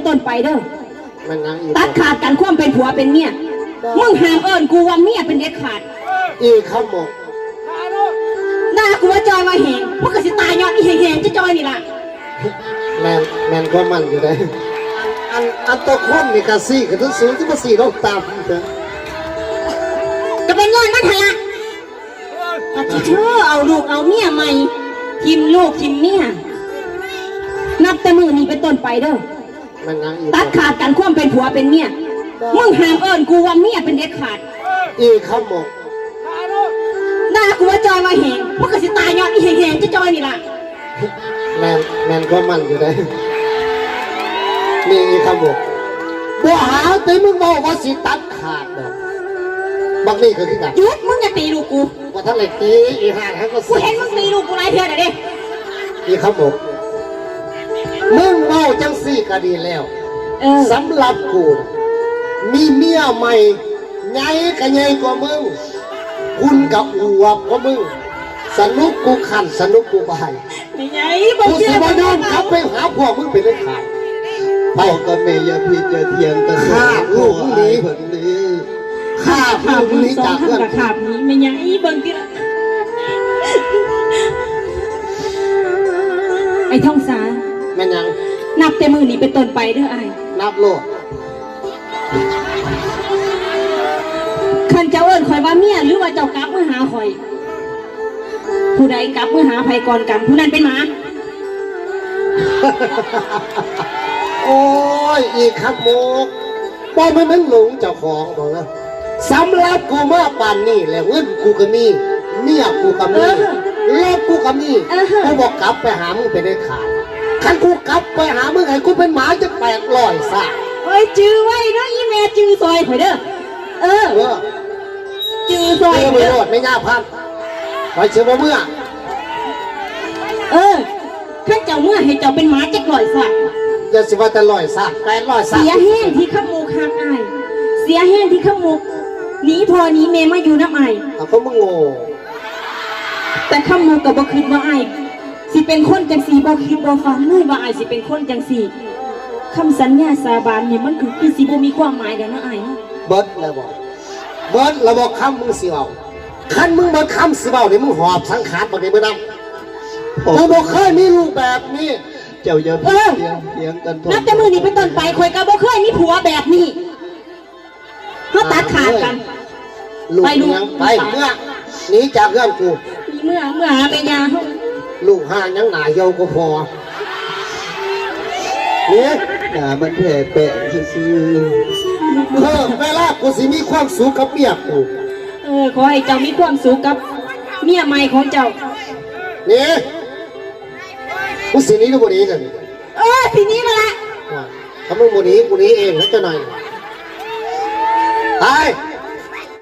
ต้นไปเด้อมันยังอีกตัดขาดกันความเป็นผัวเป็นเมียมึงห้ามเอิญกูว่าเมียเป็นเด็ดขาดอีข้าวหมกด่ากูว่าจอยมาแหงพวกกระสิตายย้อนอีแหงจะจอยนี่ล่ะแมนก็มันอยู่ได้อันตัวคนนี่กะซี่กับทุกสูงที่มาสี่ต้องตามเถอะก็เป็นย้อนนั่นแหละปฏิเธอเอาลูกเอาเมียใหม่ทิมลูกทิมเมียนับแต่มือนี้เป็นต้นไปเด้อมันยังอีกตัดขาดกันความเป็นผัวเป็นเมียมึงห้ามเอิญกูว่าเมียเป็นเด็ดขาดอีข้าวหมกด่ากูว่าจอยมาแหงพวกกระสิตายย้อนอีแหงจะจอยนี่ล่ะแมนก็มันอยู่ได้นี่อีข้าวหมกบัวหาแต่มึงบอกว่าสิตัดขาดแบบบางนี่คือขึ้นกันยุดมึงอย่าตีลูกกูว่าท่านเลยตีอีห่าทั้งก็กูเห็นมึงตีลูกกูไรเพี้ยนเด็กอีข้าวหมกมึงเมาจังสี่ก็ดีแล้วสำหรับกูมีเมียใหม่ใหญ่ก็ใหญ่กว่ามึงคุณกับอวบกว่ามึงสนุกกูขันสนุกกูไปไม่ใหญ่บอกกูสิบยอมขับไปหาพวกมึงไปเลยขาดพ่อกับแม่อย่าพี่จะเทียงกันข้าลูกนี้ข้าลูกนี้จากเพื่อนขาบนี้ไม่ใหญ่เบิ่งที่ละไอ้ท่องสาแม่ยังนับแต่มือนี้เป็นต้นไปเด้อไอ้นับโลกขันเจ้าเอิญคอยว่าเมียหรือว่าเจ้ากลับเมื่อหาคอยผู้ใดกลับเมื่อหาภัยก่อนกันผู้นั้นเป็นหมาโอ้ยอีกขับโมกบอมันหลงเจ้าของบอกนะสำหรับกูมาป่านนี่แหละเงินกูก็มีเมียกูก็มีเล็บกูก็มีกูบอกกลับไปหามึงไปได้ขาดขันกูกลับไปหามึงไงกูเป็นหมาจะ800ซะเฮ้ยจื้อไว้เนาะอีแม่จื้อซอยข่อยเด้อจื้อซอยไม่รอดไม่น่าพันคอยเชื่อว่าเมื่อข้าเจ้าเมื่อให้เจ้าเป็นหมาจะกล่อยสักจะสิว่าแต่100ซะ800ซะเสียแห้งที่ข้ามูคางไอเสียแห้งที่ข้ามูหนีพอหนีเมมาอยู่น้ำไอเขามึงโง่แต่ข้ามูกับบ่คิดว่าไอสิเป็นคนจังสีบ่คิดบ่ฝันเลยว่าไอสิเป็นคนจังสีคำสัญญาสาบานเนี่ยมันคือสิบ่มีความหมายเด้อนะไอเบิร์ดแล้วบอกคำมึงสิเอาคันมึงเบิร์ดคำสิเอาเนี่ยมึงหอบสังขารบอกได้เมื่อนั้นกูบอกเคยมีลูกแบบนี้เจ้าอย่าเถียงกันนับแต่มือนี้เป็นต้นไปคอยกับบ่เคยมีผัวแบบนี้เขาตัดขาดกันไปลูกไปเมื่อนี้จากเรื่องกูเมื่อหาเป็นยาลูกห้ายังหนาเยาก็พอเนี่ยมันแผ่แปะซื่อเวลากูสิมีความสุขกับเมียกูขอให้เจ้ามีความสุขกับเมียใหม่ของเจ้าเนี่ยกูสินี้หรือบุนี้กันทีนี้ละทำไมบุนี้กูนี้เองแล้วจะหน่อยไป